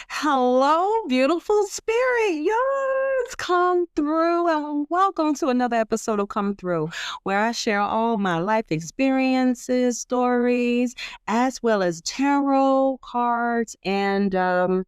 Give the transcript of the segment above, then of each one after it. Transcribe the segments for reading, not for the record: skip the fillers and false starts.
Hello, beautiful spirit. Yes, come through and welcome to another episode of Come Through, where I share all my life experiences, stories, as well as tarot cards, and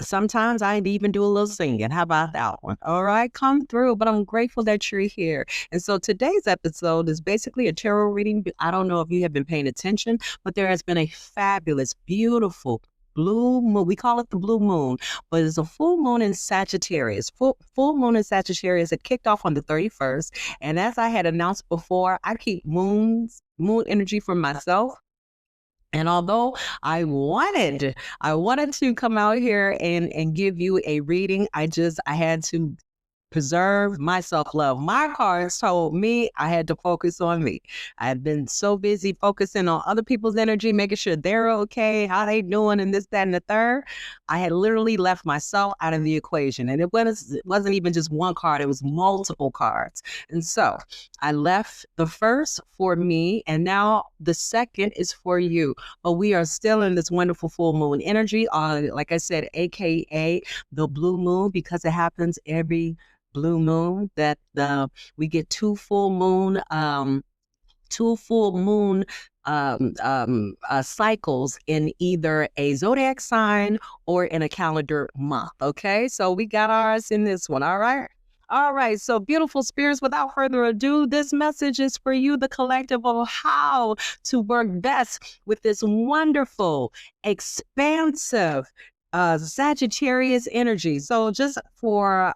sometimes I even do a little singing. How about that one? All right, come through. But I'm grateful that you're here. And so today's episode is basically a tarot reading. I don't know if you have been paying attention, but there has been a fabulous, beautiful blue moon. We call it the blue moon, but it's a full moon in Sagittarius. Full moon in Sagittarius. It kicked off on the 31st. And as I had announced before, I keep moon energy for myself. And although I wanted to come out here and give you a reading, I had to preserve my self-love. My cards told me I had to focus on me. I had been so busy focusing on other people's energy, making sure they're okay, how they doing, and this, that, and the third. I had literally left myself out of the equation. And it wasn't even just one card, it was multiple cards. And so I left the first for me, and now the second is for you. But we are still in this wonderful full moon energy, like I said, aka the blue moon, because it happens every blue moon that we get two full moon cycles in either a zodiac sign or in a calendar month. Okay, so we got ours in this one. All right, so beautiful spirits, without further ado, this message is for you, the collective, of how to work best with this wonderful, expansive Sagittarius energy. So just for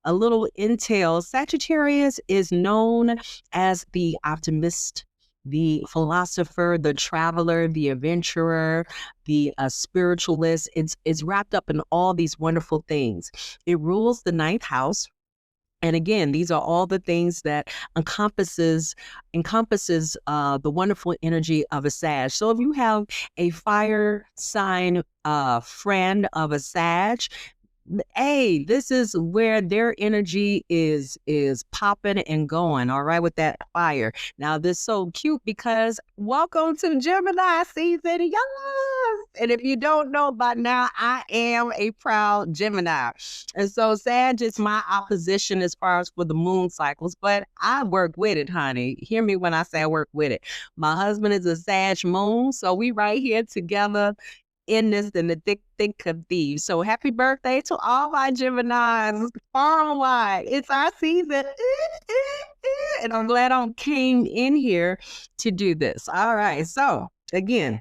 a little intel, Sagittarius is known as the optimist, the philosopher, the traveler, the adventurer, the spiritualist. It's wrapped up in all these wonderful things. It rules the ninth house. And again, these are all the things that encompasses the wonderful energy of a Sag. So if you have a fire sign friend of a Sag, hey, this is where their energy is popping and going, all right, with that fire. Now, this is so cute because welcome to Gemini season, yes! And if you don't know by now, I am a proud Gemini. And so Sag is my opposition as far as for the moon cycles, but I work with it, honey. Hear me when I say I work with it. My husband is a Sag moon, so we right here together in this in the thick of these. So happy birthday to all my Geminis far and wide. It's our season. And I'm glad I came in here to do this. All right. So again,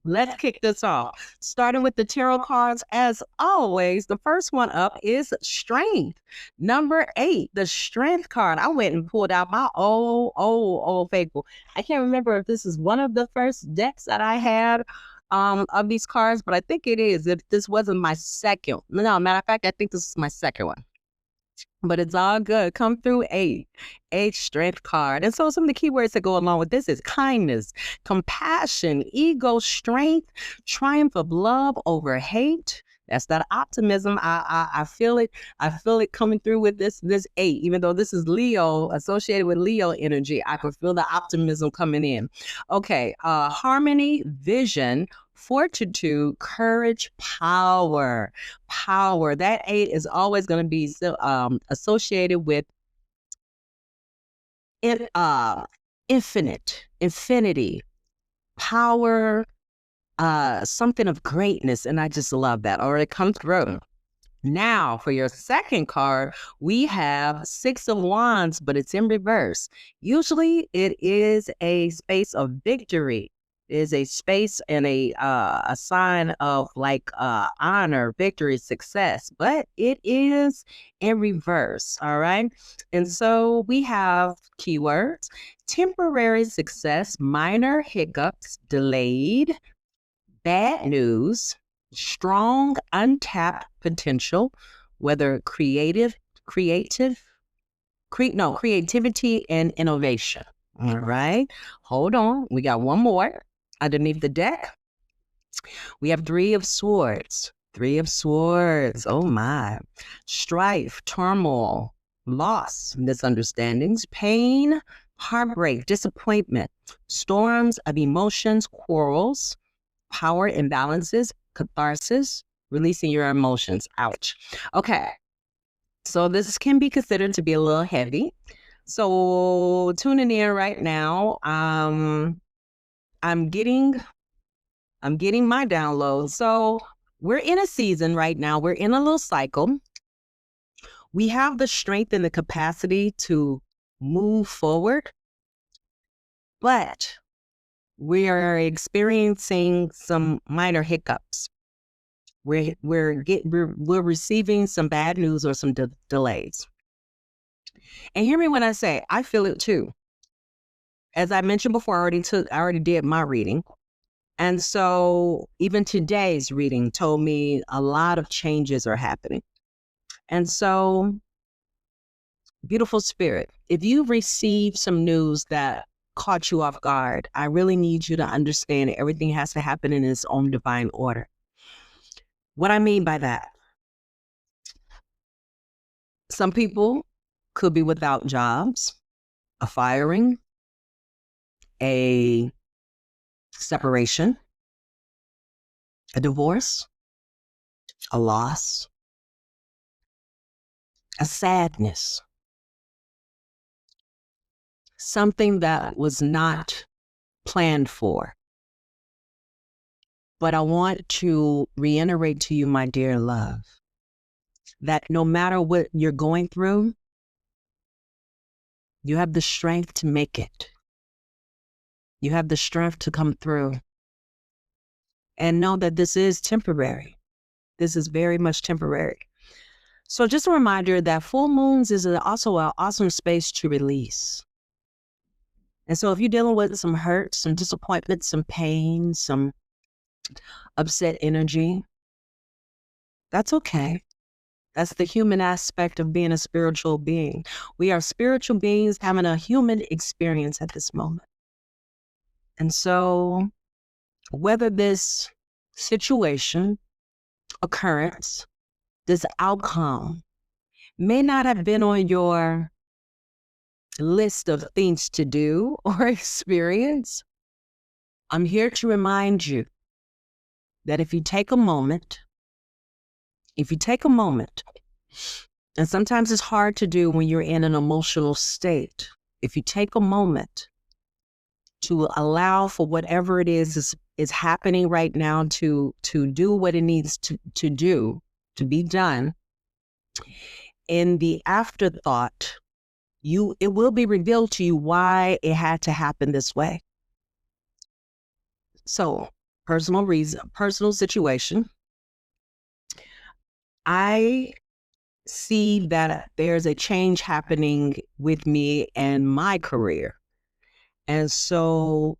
let's kick this off. Starting with the tarot cards, as always, the first one up is Strength. Number 8, the Strength card. I went and pulled out my old faithful. I can't remember if this is one of the first decks that I had of these cards, but I think it is. If this wasn't my second, no, matter of fact, I think this is my second one. But it's all good. Come through 8 Strength card. And so some of the keywords that go along with this is kindness, compassion, ego, strength, triumph of love over hate. That's that optimism. I feel it. I feel it coming through with this 8. Even though this is Leo, associated with Leo energy, I can feel the optimism coming in. Okay, harmony, vision, fortitude, courage, power. That 8 is always going to be associated with infinity, power, something of greatness, and I just love that. All right, come through. Now, for your second card, we have 6 of Wands, but it's in reverse. Usually, it is a space of victory. It is a space and a sign of like honor, victory, success, but it is in reverse. All right, and so we have keywords: temporary success, minor hiccups, delayed, bad news, strong untapped potential, whether creativity and innovation. All right, hold on. We got one more underneath the deck. We have 3 of Swords. 3 of Swords. Oh my. Strife, turmoil, loss, misunderstandings, pain, heartbreak, disappointment, storms of emotions, quarrels, power imbalances, catharsis, releasing your emotions. Ouch. Okay. So this can be considered to be a little heavy. So tuning in right now, I'm getting my download. So we're in a season right now. We're in a little cycle. We have the strength and the capacity to move forward, but we are experiencing some minor hiccups. We're receiving some bad news or some delays. And hear me when I say I feel it too. As I mentioned before, I already did my reading. And so even today's reading told me a lot of changes are happening. And so, beautiful spirit, if you receive some news that caught you off guard, I really need you to understand everything has to happen in its own divine order. What I mean by that, some people could be without jobs, a firing, a separation, a divorce, a loss, a sadness, something that was not planned for. But I want to reiterate to you, my dear love, that no matter what you're going through, you have the strength to make it. You have the strength to come through. And know that this is temporary. This is very much temporary. So just a reminder that full moons is also an awesome space to release. And so if you're dealing with some hurt, some disappointment, some pain, some upset energy, that's okay. That's the human aspect of being a spiritual being. We are spiritual beings having a human experience at this moment. And so whether this situation, occurrence, this outcome may not have been on your list of things to do or experience, I'm here to remind you that if you take a moment, and sometimes it's hard to do when you're in an emotional state, if you take a moment to allow for whatever it is happening right now to do what it needs to do, to be done, in the afterthought, it will be revealed to you why it had to happen this way. So, personal reason, personal situation. I see that there's a change happening with me and my career. And so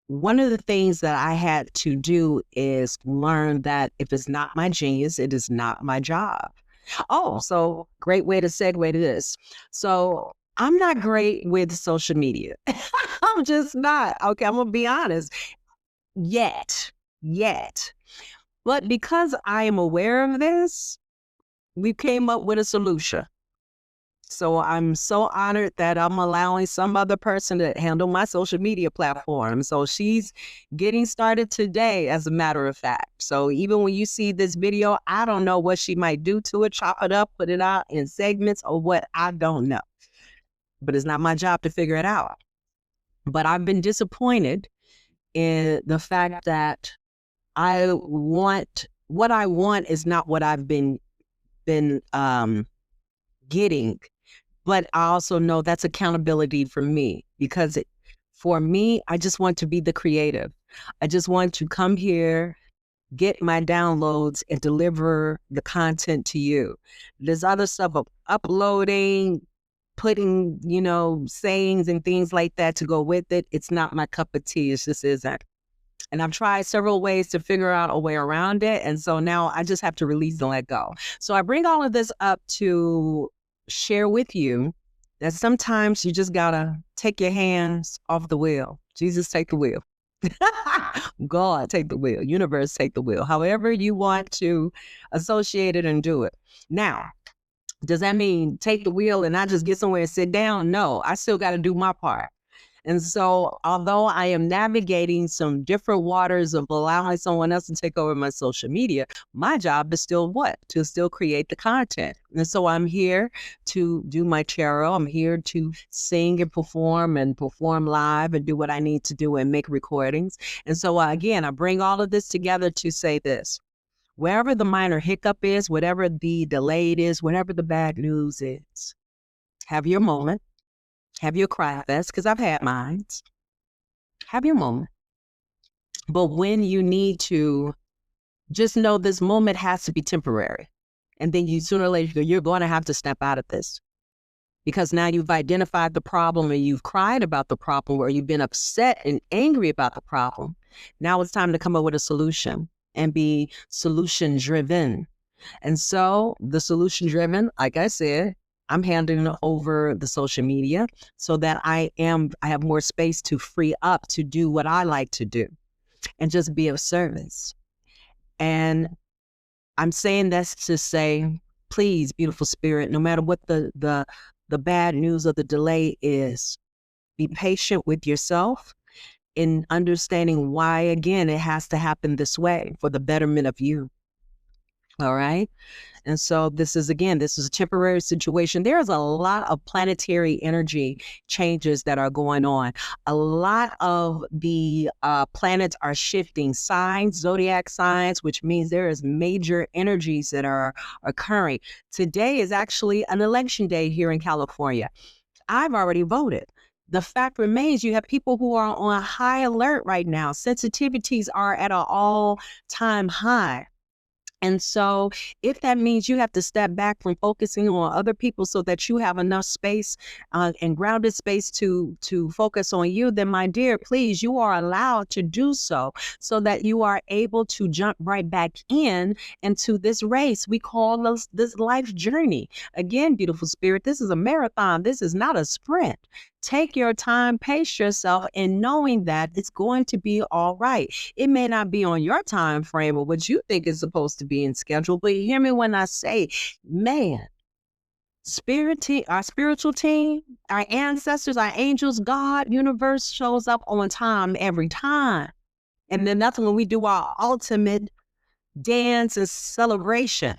one of the things that I had to do is learn that if it's not my genius, it is not my job. Oh, so great way to segue to this. So I'm not great with social media. I'm just not. Okay, I'm going to be honest. Yet. But because I am aware of this, we came up with a solution. So I'm so honored that I'm allowing some other person to handle my social media platform. So she's getting started today, as a matter of fact. So even when you see this video, I don't know what she might do to it, chop it up, put it out in segments or what, I don't know. But it's not my job to figure it out. But I've been disappointed in the fact that what I want is not what I've been getting. But I also know that's accountability for me, because for me, I just want to be the creative. I just want to come here, get my downloads, and deliver the content to you. There's other stuff of uploading, putting, sayings and things like that to go with it. It's not my cup of tea. It just isn't. And I've tried several ways to figure out a way around it. And so now I just have to release and let go. So I bring all of this up to share with you that sometimes you just gotta take your hands off the wheel. Jesus, take the wheel. God, take the wheel. Universe, take the wheel. However you want to associate it and do it. Now, does that mean take the wheel and I just get somewhere and sit down? No, I still got to do my part. And so, although I am navigating some different waters of allowing someone else to take over my social media, my job is still what? To still create the content. And so I'm here to do my tarot. I'm here to sing and perform live and do what I need to do and make recordings. And so again, I bring all of this together to say this. Wherever the minor hiccup is, whatever the delay is, whatever the bad news is, have your moment. Have your cry fest, because I've had mine. Have your moment. But when you need to, just know this moment has to be temporary. And then you sooner or later, you're going to have to step out of this. Because now you've identified the problem and you've cried about the problem or you've been upset and angry about the problem. Now it's time to come up with a solution and be solution driven. And so the solution driven, like I said, I'm handing over the social media so that I have more space to free up to do what I like to do and just be of service. And I'm saying that's to say, please, beautiful spirit, no matter what the bad news or the delay is, be patient with yourself in understanding why, again, it has to happen this way for the betterment of you. All right. And so this is a temporary situation. There's a lot of planetary energy changes that are going on. A lot of the planets are shifting signs, zodiac signs, which means there is major energies that are occurring. Today is actually an election day here in California. I've already voted. The fact remains you have people who are on high alert right now. Sensitivities are at an all-time high. And so if that means you have to step back from focusing on other people so that you have enough space and grounded space to focus on you, then my dear, please, you are allowed to do so that you are able to jump right back into this race we call this life journey. Again, beautiful spirit, this is a marathon. This is not a sprint. Take your time, pace yourself, and knowing that it's going to be all right. It may not be on your time frame or what you think is supposed to be in schedule, but hear me when I say, man, our spiritual team, our ancestors, our angels, God, universe shows up on time every time. And then that's when we do our ultimate dance and celebration.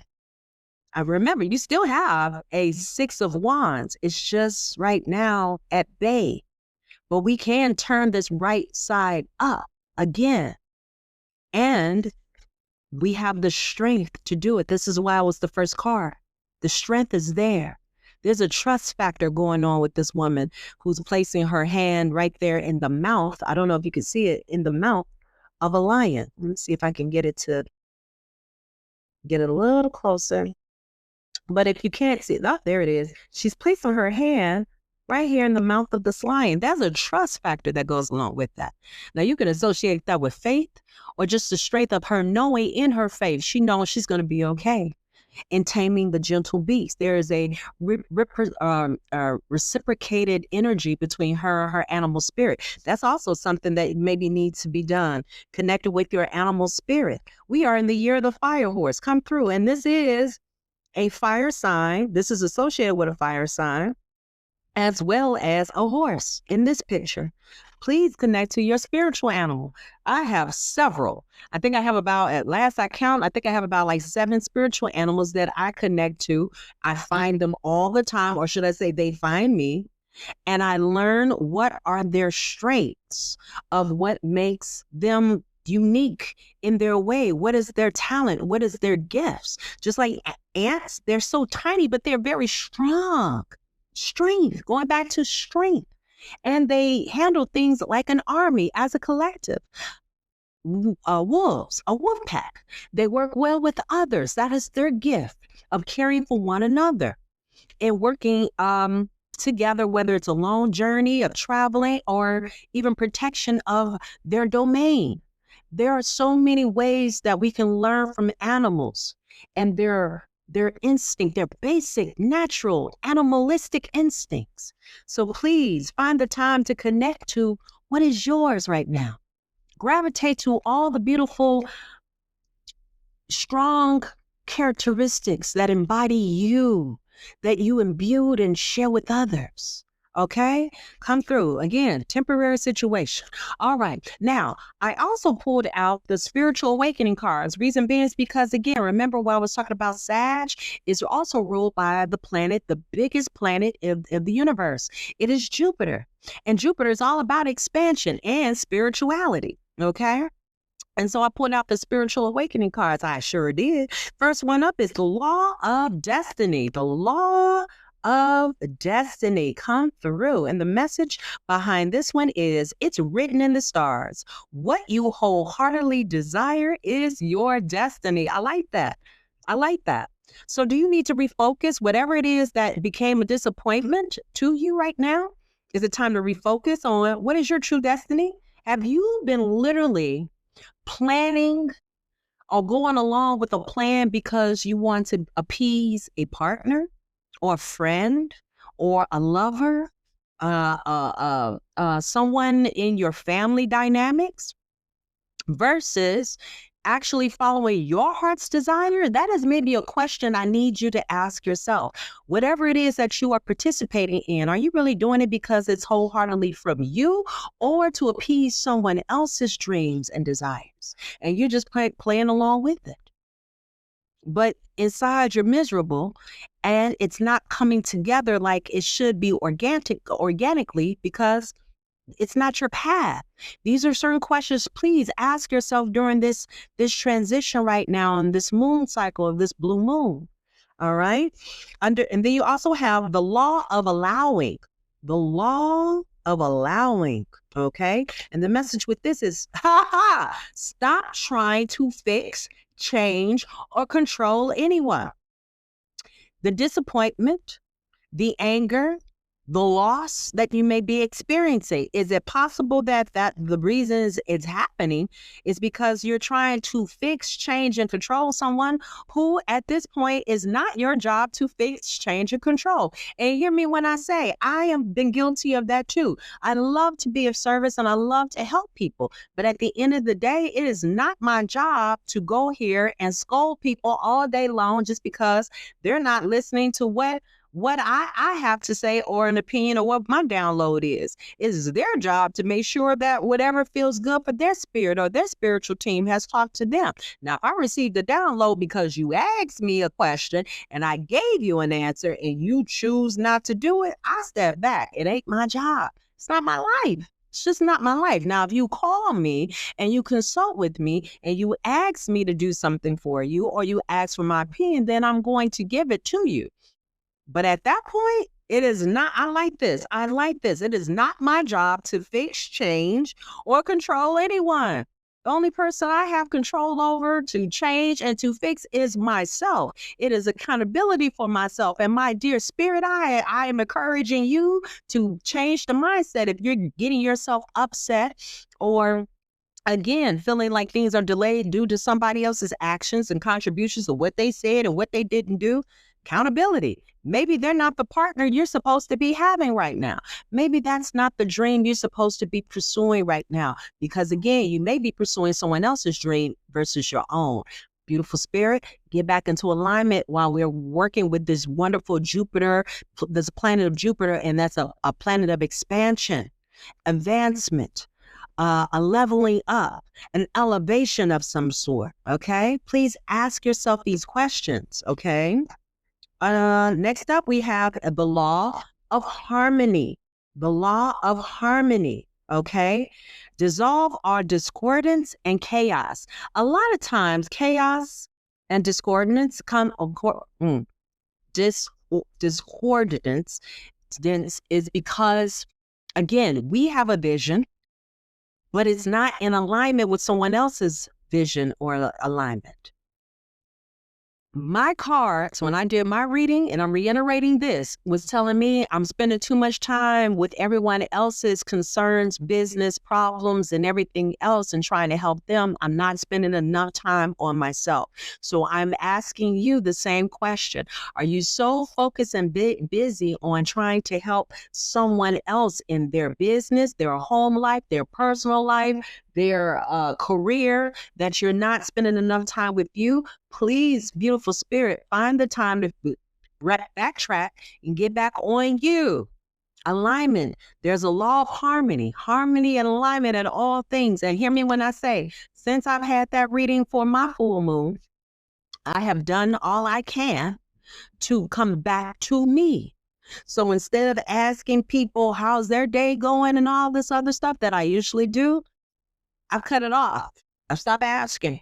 I remember, you still have a 6 of Wands. It's just right now at bay. But we can turn this right side up again. And we have the strength to do it. This is why it was the first card. The strength is there. There's a trust factor going on with this woman who's placing her hand right there in the mouth. I don't know if you can see it, in the mouth of a lion. Let me see if I can get it a little closer. But if you can't see it, oh, there it is. She's placing her hand right here in the mouth of this lion. There's a trust factor that goes along with that. Now, you can associate that with faith or just the strength of her knowing in her faith. She knows she's going to be okay. In taming the gentle beast, there is a reciprocated energy between her and her animal spirit. That's also something that maybe needs to be done, connected with your animal spirit. We are in the year of the fire horse. Come through. And this is a fire sign. This is associated with a fire sign, as well as a horse in this picture. Please connect to your spiritual animal. I have several. I think I have about, at last I count, I think I have about like 7 spiritual animals that I connect to. I find them all the time, or should I say they find me, and I learn what are their strengths of what makes them unique in their way. What is their talent? What is their gifts? Just like ants, they're so tiny, but they're very strong. Strength, going back to strength. And they handle things like an army as a collective. Wolves, a wolf pack. They work well with others. That is their gift of caring for one another and working together, whether it's a long journey of traveling or even protection of their domain. There are so many ways that we can learn from animals and their instinct, their basic, natural, animalistic instincts. So please find the time to connect to what is yours right now. Gravitate to all the beautiful, strong characteristics that embody you, that you imbued and share with others. Okay, come through again, temporary situation. All right, now I also pulled out the spiritual awakening cards. Reason being is because, again, remember what I was talking about? Sag is also ruled by the planet, the biggest planet of the universe. It is Jupiter, and Jupiter is all about expansion and spirituality. Okay. And so I pulled out the spiritual awakening cards. I sure did. First one up is the law of destiny. The law of destiny come through. And the message behind this one is it's written in the stars. What you wholeheartedly desire is your destiny. I like that. I like that. So do you need to refocus whatever it is that became a disappointment to you right now? Is it time to refocus on what is your true destiny? Have you been literally planning or going along with a plan because you want to appease a partner or a friend or a lover, someone in your family dynamics, versus actually following your heart's desire? That is maybe a question I need you to ask yourself. Whatever it is that you are participating in, are you really doing it because it's wholeheartedly from you, or to appease someone else's dreams and desires? And you're just playing along with it. But inside you're miserable, and it's not coming together like it should be organically, because it's not your path. These are certain questions. Please ask yourself during this transition right now on this moon cycle of this blue moon. All right. And then you also have the law of allowing. The law of allowing. Okay. And the message with this is, stop trying to fix, change, or control anyone. The disappointment, the anger, the loss that you may be experiencing. Is it possible that the reasons it's happening is because you're trying to fix, change, and control someone who at this point is not your job to fix, change, and control? And hear me when I say I have been guilty of that too. I love to be of service and I love to help people. But at the end of the day, it is not my job to go here and scold people all day long just because they're not listening to what I have to say or an opinion or what my download is. It is their job to make sure that whatever feels good for their spirit or their spiritual team has talked to them. Now, if I received a download because you asked me a question and I gave you an answer and you choose not to do it, I step back. It ain't my job. It's not my life. It's just not my life. Now, if you call me and you consult with me and you ask me to do something for you or you ask for my opinion, then I'm going to give it to you. But at that point, it is not, I like this. It is not my job to fix, change, or control anyone. The only person I have control over to change and to fix is myself. It is accountability for myself. And my dear spirit, I am encouraging you to change the mindset. If you're getting yourself upset or again, feeling like things are delayed due to somebody else's actions and contributions of what they said and what they didn't do, accountability. Maybe they're not the partner you're supposed to be having right now. Maybe that's not the dream you're supposed to be pursuing right now. Because again, you may be pursuing someone else's dream versus your own. Beautiful spirit, get back into alignment while we're working with this wonderful Jupiter, this planet of Jupiter, and that's a planet of expansion, advancement, a leveling up, an elevation of some sort. Okay, please ask yourself these questions. Okay. Next up, we have the law of harmony. The law of harmony. Okay. Dissolve our discordance and chaos. A lot of times, chaos and discordance come, discordance is because, again, we have a vision, but it's not in alignment with someone else's vision or alignment. My cards, when I did my reading, and I'm reiterating this, was telling me I'm spending too much time with everyone else's concerns, business problems, and everything else and trying to help them. I'm not spending enough time on myself. So I'm asking you the same question. Are you so focused and busy on trying to help someone else in their business, their home life, their personal life, their career, that you're not spending enough time with you? Please, beautiful spirit, find the time to backtrack and get back on you. Alignment. There's a law of harmony, harmony and alignment in all things. And hear me when I say, since I've had that reading for my full moon, I have done all I can to come back to me. So instead of asking people how's their day going and all this other stuff that I usually do, I've cut it off. I've stopped asking.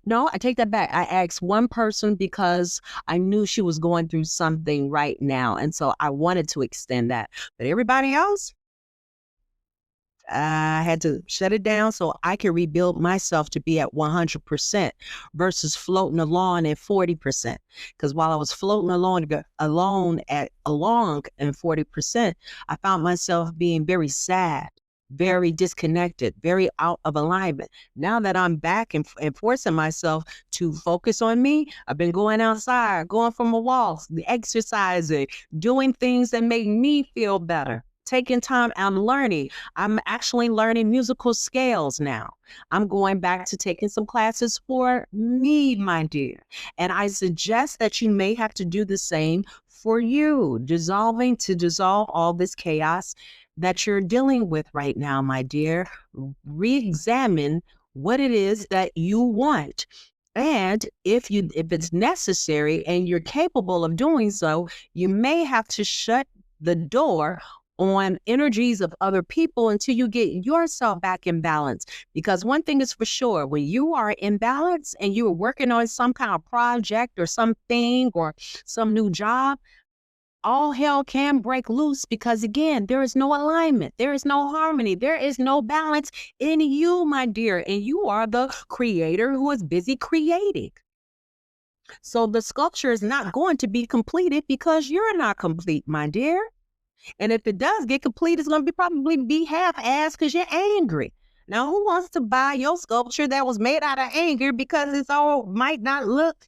No, I take that back. I asked one person because I knew she was going through something right now. And so I wanted to extend that. But everybody else, I had to shut it down so I could rebuild myself to be at 100% versus floating along at 40%. Because while I was floating along at 40%, I found myself being very sad, very disconnected, very out of alignment. Now that I'm back and forcing myself to focus on me, I've been going outside, going for my walks, exercising, doing things that make me feel better. Taking time, I'm learning. I'm actually learning musical scales now. I'm going back to taking some classes for me, my dear. And I suggest that you may have to do the same for you, dissolve all this chaos that you're dealing with right now, my dear. Re-examine what it is that you want. And if it's necessary and you're capable of doing so, you may have to shut the door on energies of other people until you get yourself back in balance. Because one thing is for sure, when you are in balance and you are working on some kind of project or something or some new job, all hell can break loose because, again, there is no alignment. There is no harmony. There is no balance in you, my dear. And you are the creator who is busy creating. So the sculpture is not going to be completed because you're not complete, my dear. And if it does get complete, it's going to probably be half-assed because you're angry. Now, who wants to buy your sculpture that was made out of anger because it's all might not look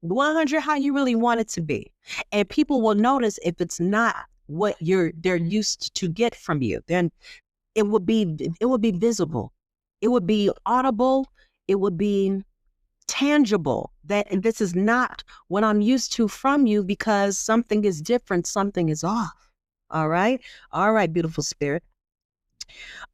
100 how you really want it to be? And people will notice if it's not what they're used to get from you. Then it would be visible. It would be audible. It would be tangible that this is not what I'm used to from you because something is different. Something is off. All right. All right, beautiful spirit.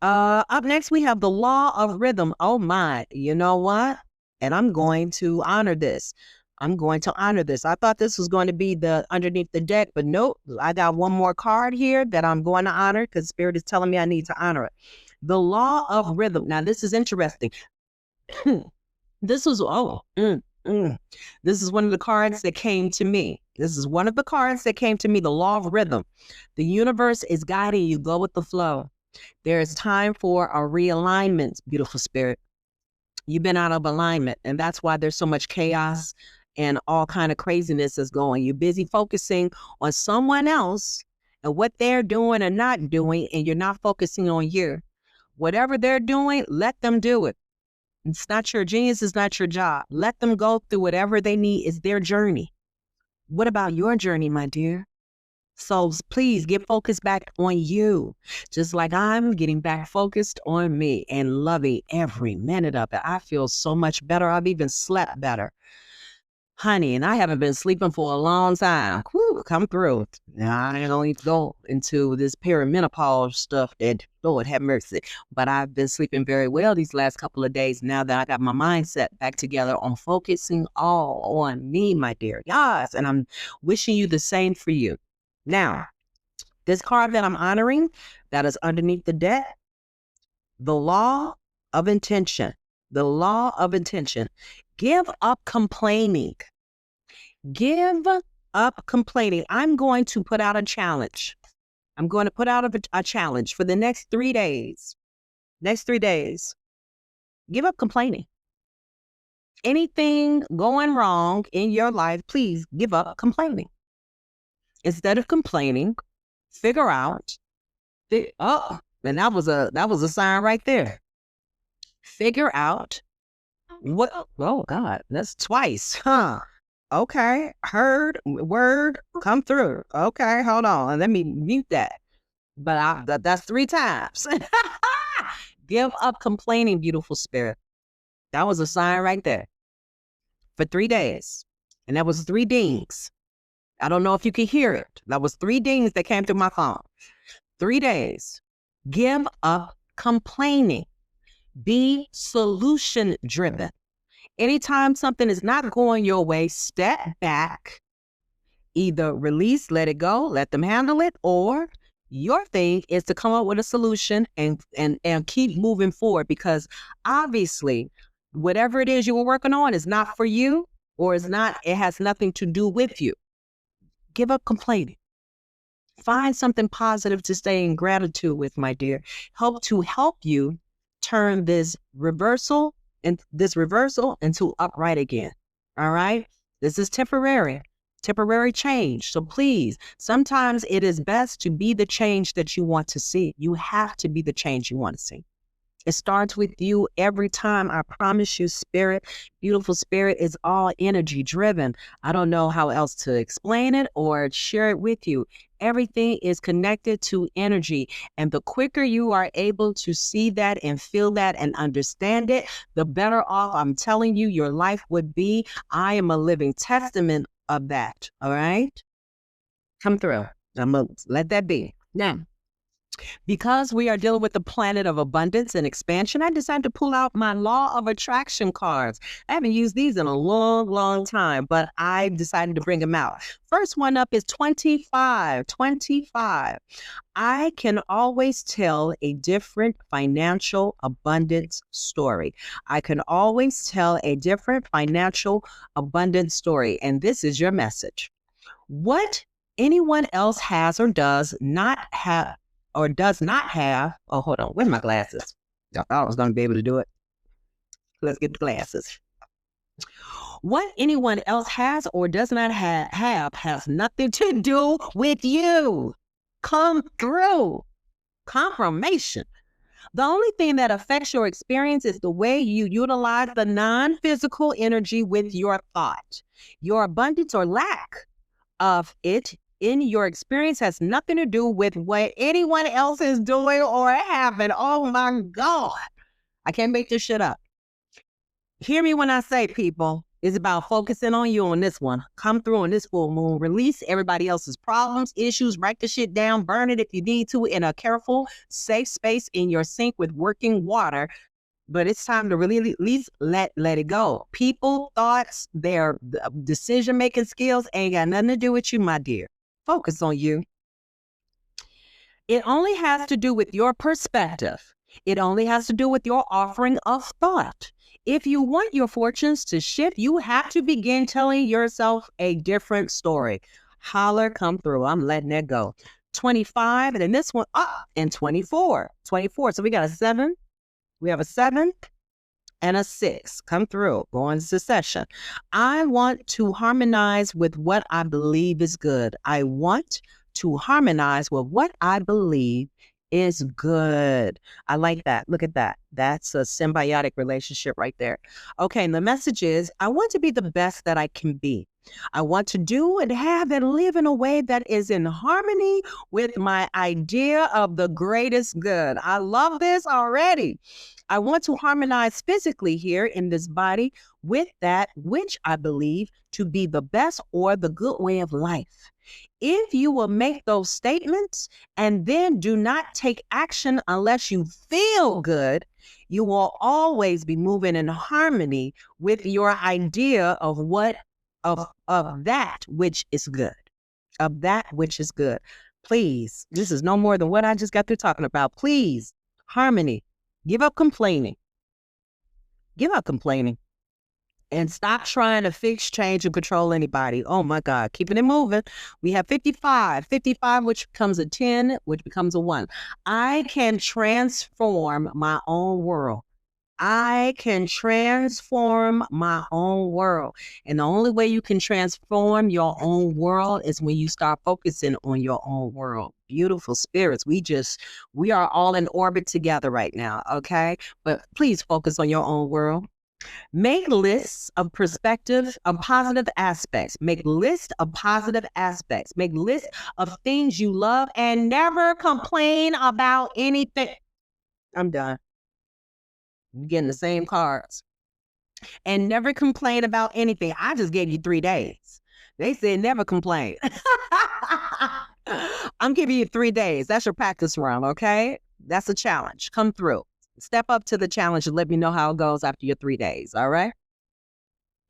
Up next, we have the law of rhythm. Oh my, you know what? And I'm going to honor this. I thought this was going to be the underneath the deck, but nope. I got one more card here that I'm going to honor because Spirit is telling me I need to honor it. The law of rhythm. Now, this is interesting. This is This is one of the cards that came to me. The law of rhythm. The universe is guiding you. Go with the flow. There is time for a realignment, beautiful spirit. You've been out of alignment, and that's why there's so much chaos and all kind of craziness is going. You're busy focusing on someone else and what they're doing or not doing, and you're not focusing on you. Whatever they're doing, let them do it. It's not your genius, it's not your job. Let them go through whatever they need. It's their journey. What about your journey, my dear? So please get focused back on you, just like I'm getting back focused on me and loving every minute of it. I feel so much better. I've even slept better. Honey, and I haven't been sleeping for a long time. Whew, come through. Now, I don't need to go into this perimenopause stuff that, Lord have mercy. But I've been sleeping very well these last couple of days now that I got my mindset back together on focusing all on me, my dear. Yes, and I'm wishing you the same for you. Now, this card that I'm honoring, that is underneath the deck, the law of intention. The law of intention. Give up complaining. Give up complaining. I'm going to put out a challenge. I'm going to put out a challenge for the next 3 days. Next 3 days. Give up complaining. Anything going wrong in your life, please give up complaining. Instead of complaining, figure out. And that was a sign right there. Figure out what. Oh God, that's twice, huh? Okay, heard word come through. Okay, hold on, let me mute that. But that's 3 times. Give up complaining, beautiful spirit. That was a sign right there. For 3 days, and that was 3 dings. I don't know if you can hear it. That was 3 dings that came through my phone. 3 days. Give up complaining. Be solution driven. Anytime something is not going your way, step back, either release, let it go, let them handle it, or your thing is to come up with a solution and keep moving forward, because obviously whatever it is you were working on is not for you, or is not, it has nothing to do with you. Give up complaining. Find something positive to stay in gratitude with, my dear. Help you turn this reversal into upright again. All right? This is temporary change. So please, sometimes it is best to be the change that you want to see. You have to be the change you want to see. It starts with you every time. I promise you, spirit, beautiful spirit, is all energy driven. I don't know how else to explain it or share it with you. Everything is connected to energy. And the quicker you are able to see that and feel that and understand it, the better off, I'm telling you, your life would be. I am a living testament of that. All right? Come through. I'm going to let that be. Now, because we are dealing with the planet of abundance and expansion, I decided to pull out my law of attraction cards. I haven't used these in a long, long time, but I decided to bring them out. First one up is 25. 25. I can always tell a different financial abundance story. I can always tell a different financial abundance story. And this is your message. What anyone else has or does not have, oh, hold on, where's my glasses? I thought I was going to be able to do it. Let's get the glasses. What anyone else has or does not have has nothing to do with you. Come through. Confirmation. The only thing that affects your experience is the way you utilize the non-physical energy with your thought. Your abundance or lack of it in your experience has nothing to do with what anyone else is doing or having. Oh my God. I can't make this shit up. Hear me when I say, people, it's about focusing on you on this one. Come through on this full moon. Release everybody else's problems, issues, write the shit down, burn it if you need to in a careful, safe space in your sink with working water. But it's time to really at least let it go. People, thoughts, their decision-making skills ain't got nothing to do with you, my dear. Focus on you. It only has to do with your perspective. It only has to do with your offering of thought. If you want your fortunes to shift, you have to begin telling yourself a different story. Holler, come through. I'm letting that go. 25, and then this one, and 24. 24. So we got a 7. We have a 7 and a 6. Come through. Go in succession. I want to harmonize with what I believe is good. I want to harmonize with what I believe is good. I like that. Look at that. That's a symbiotic relationship right there. Okay, and the message is, I want to be the best that I can be. I want to do and have and live in a way that is in harmony with my idea of the greatest good. I love this already. I want to harmonize physically here in this body with that which I believe to be the best or the good way of life. If you will make those statements and then do not take action unless you feel good, you will always be moving in harmony with your idea of what of that which is good. Of that which is good. Please, this is no more than what I just got through talking about. Please, harmony. Give up complaining. Give up complaining. And stop trying to fix, change, and control anybody. Oh my God, keeping it moving. We have 55, which becomes a 10, which becomes a 1. I can transform my own world. I can transform my own world. And the only way you can transform your own world is when you start focusing on your own world. Beautiful spirits. We are all in orbit together right now, okay? But please focus on your own world. Make lists of perspective of positive aspects. Make lists of positive aspects. Make lists of things you love and never complain about anything. I'm done. You're getting the same cards. And never complain about anything. I just gave you 3 days. They said never complain. I'm giving you 3 days. That's your practice run, okay? That's a challenge. Come through. Step up to the challenge and let me know how it goes after your 3 days, all right?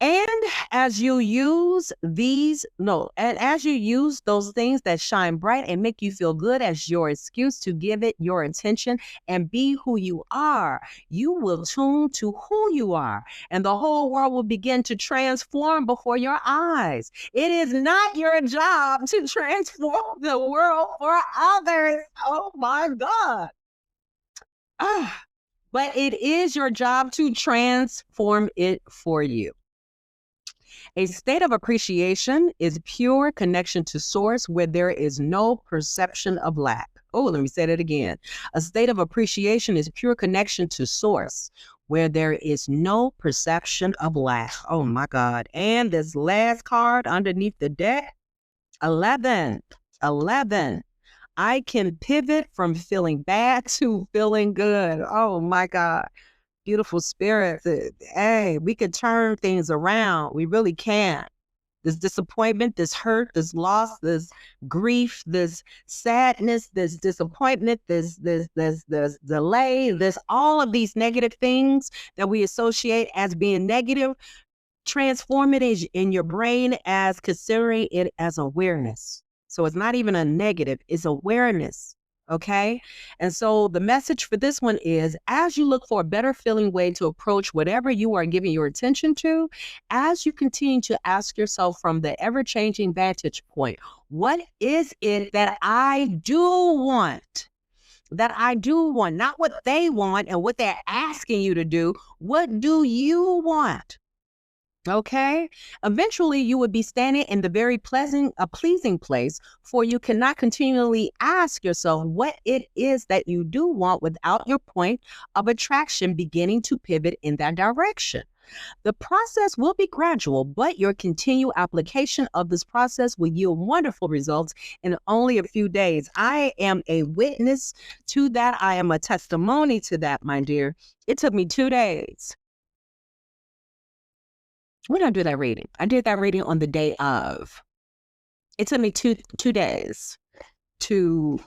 And as you use as you use those things that shine bright and make you feel good as your excuse to give it your attention and be who you are, you will tune to who you are, and the whole world will begin to transform before your eyes. It is not your job to transform the world for others. Oh my God. But it is your job to transform it for you. A state of appreciation is pure connection to source where there is no perception of lack. Oh, let me say that again. A state of appreciation is pure connection to source where there is no perception of lack. Oh my God. And this last card underneath the deck, 11. I can pivot from feeling bad to feeling good. Oh my God. Beautiful spirit. Hey, we can turn things around. We really can. This disappointment, this hurt, this loss, this grief, this sadness, this disappointment, this delay, this all of these negative things that we associate as being negative, transform it in your brain as considering it as awareness. So it's not even a negative, it's awareness. Okay. And so the message for this one is, as you look for a better feeling way to approach whatever you are giving your attention to, as you continue to ask yourself from the ever-changing vantage point, what is it that I do want? That I do want, not what they want and what they're asking you to do. What do you want? Okay. Eventually, you would be standing in the very pleasing place, for you cannot continually ask yourself what it is that you do want without your point of attraction beginning to pivot in that direction. The process will be gradual, but your continued application of this process will yield wonderful results in only a few days. I am a witness to that. I am a testimony to that, my dear. It took me 2 days. When did I do that reading? I did that reading on the day of. It took me two days to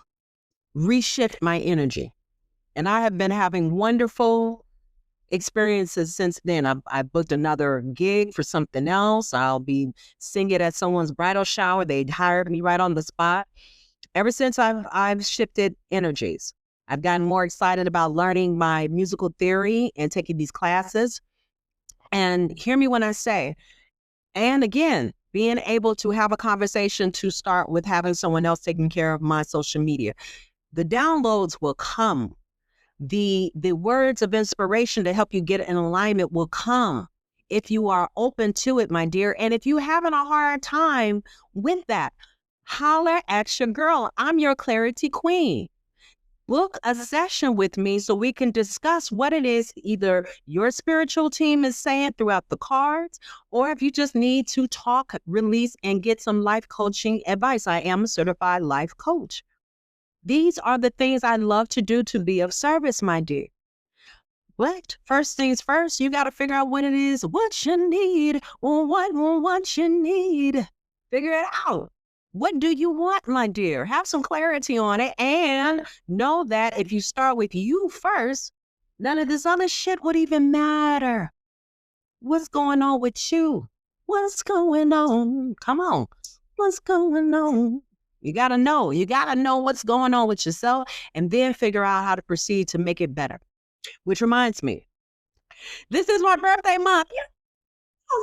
reshift my energy. And I have been having wonderful experiences since then. I booked another gig for something else. I'll be singing at someone's bridal shower. They hired me right on the spot. Ever since I've shifted energies. I've gotten more excited about learning my musical theory and taking these classes. And hear me when I say, and again, being able to have a conversation to start with having someone else taking care of my social media. The downloads will come. The words of inspiration to help you get in alignment will come if you are open to it, my dear. And if you're having a hard time with that, holler at your girl. I'm your clarity queen. Book a session with me so we can discuss what it is either your spiritual team is saying throughout the cards, or if you just need to talk, release, and get some life coaching advice. I am a certified life coach. These are the things I love to do to be of service, my dear. But first things first, you got to figure out what it is, what you need, what you need. Figure it out. What do you want, my dear? Have some clarity on it, and know that if you start with you first, none of this other shit would even matter. What's going on with you? What's going on? Come on. What's going on? You got to know. You got to know what's going on with yourself, and then figure out how to proceed to make it better. Which reminds me, this is my birthday month.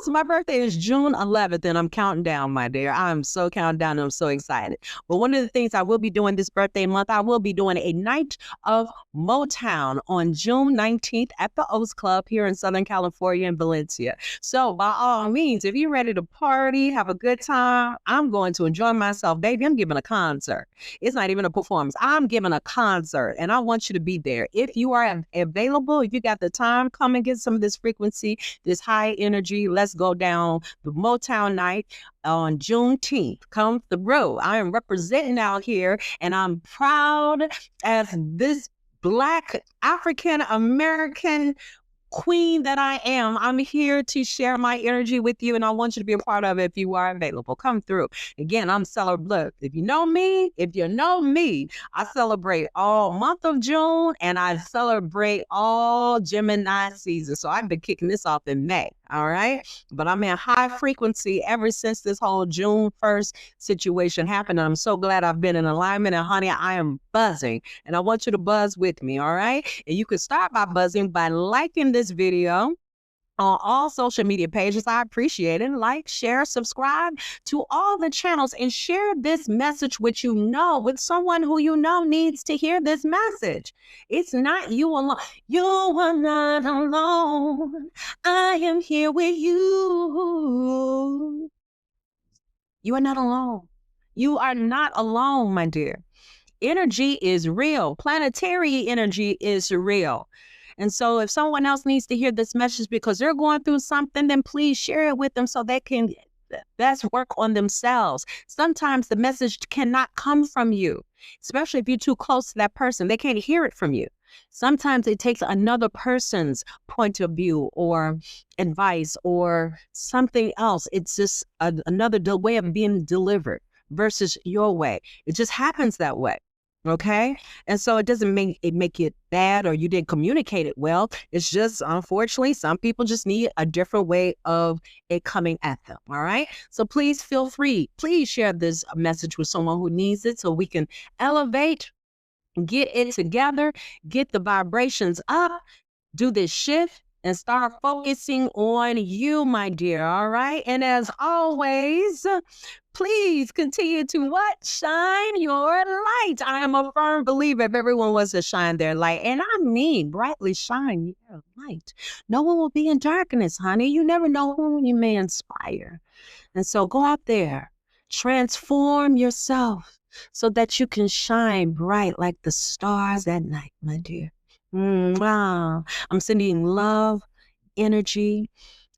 So my birthday is June 11th, and I'm counting down, my dear. I'm so counting down, and I'm so excited. But one of the things I will be doing this birthday month, I will be doing a night of Motown on June 19th at the O's Club here in Southern California in Valencia. So by all means, if you're ready to party, have a good time, I'm going to enjoy myself. Baby, I'm giving a concert. It's not even a performance. I'm giving a concert, and I want you to be there. If you are available, if you got the time, come and get some of this frequency, this high energy. Let's go down the Motown night on Juneteenth. Come through. I am representing out here, and I'm proud as this Black African American queen that I am. I'm here to share my energy with you, and I want you to be a part of it if you are available. Come through. Again, I'm celebrating. If you know me, I celebrate all month of June, and I celebrate all Gemini season. So I've been kicking this off in May. All right. But I'm in high frequency ever since this whole June 1st situation happened. And I'm so glad I've been in alignment. And honey, I am buzzing. And I want you to buzz with me. All right. And you can start by buzzing by liking this video on all social media pages. I appreciate it. Like, share, subscribe to all the channels, and share this message with someone who you know needs to hear this message. It's not you alone. You are not alone. I am here with you. You are not alone. You are not alone, my dear. Energy is real. Planetary energy is real. And so if someone else needs to hear this message because they're going through something, then please share it with them so they can best work on themselves. Sometimes the message cannot come from you, especially if you're too close to that person. They can't hear it from you. Sometimes it takes another person's point of view or advice or something else. It's just another way of being delivered versus your way. It just happens that way. Okay. And so it doesn't make it bad or you didn't communicate it well. It's just, unfortunately, some people just need a different way of it coming at them. All right. So please feel free. Please share this message with someone who needs it so we can elevate, get it together, get the vibrations up, do this shift, and start focusing on you, my dear. All right. And as always, please continue to what? Shine your light. I am a firm believer if everyone was to shine their light, and I mean brightly shine your light, no one will be in darkness, honey. You never know whom you may inspire. And so go out there, transform yourself so that you can shine bright like the stars at night, my dear. Wow. I'm sending love, energy,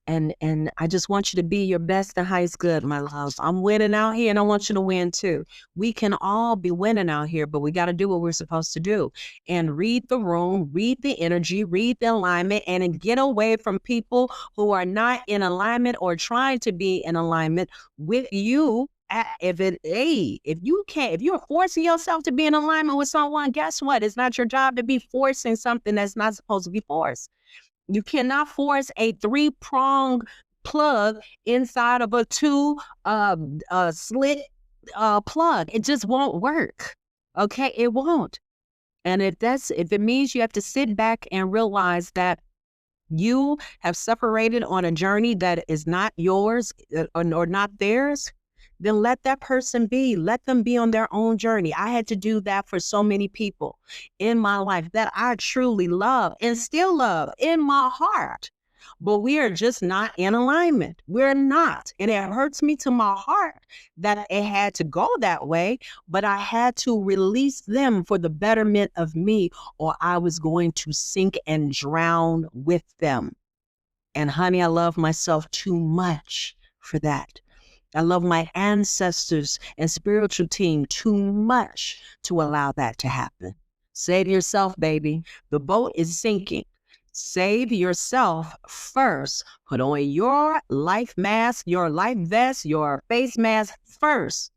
and I just want you to be your best and highest good, my loves. I'm winning out here, and I want you to win too. We can all be winning out here, but we got to do what we're supposed to do and read the room, read the energy, read the alignment, and get away from people who are not in alignment or trying to be in alignment with you. If you're forcing yourself to be in alignment with someone, guess what? It's not your job to be forcing something that's not supposed to be forced. You cannot force a 3-prong plug inside of a 2 slit plug. It just won't work. Okay, it won't. And if it means you have to sit back and realize that you have separated on a journey that is not yours or not theirs, then let that person be. Let them be on their own journey. I had to do that for so many people in my life that I truly love and still love in my heart. But we are just not in alignment. We're not. And it hurts me to my heart that it had to go that way, but I had to release them for the betterment of me, or I was going to sink and drown with them. And honey, I love myself too much for that. I love my ancestors and spiritual team too much to allow that to happen. Say to yourself, baby, the boat is sinking. Save yourself first. Put on your life mask, your life vest, your face mask first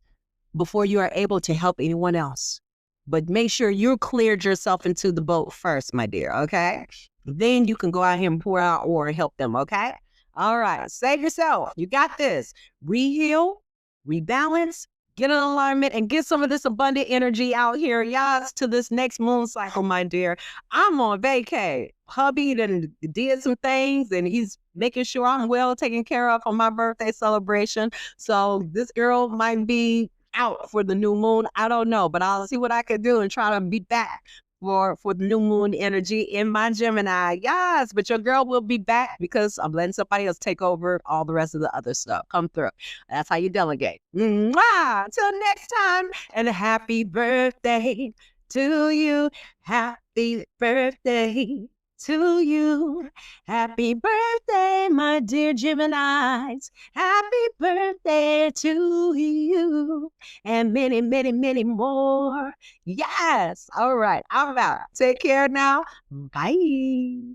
before you are able to help anyone else. But make sure you cleared yourself into the boat first, my dear, okay? Then you can go out here and pour out or help them, okay? All right, save yourself. You got this. Re-heal, rebalance, get in alignment, and get some of this abundant energy out here. Yes, to this next moon cycle, my dear. I'm on vacay. Hubby done did some things, and he's making sure I'm well taken care of on my birthday celebration. So this girl might be out for the new moon. I don't know, but I'll see what I can do and try to be back for the new moon energy in my Gemini. Yes, but your girl will be back because I'm letting somebody else take over all the rest of the other stuff. Come through. That's how you delegate. Mwah! Till next time, and happy birthday to you. Happy birthday to you. Happy birthday, my dear Geminis. Happy birthday to you. And many, many, many more. Yes. All right. I'm out. Take care now. Bye.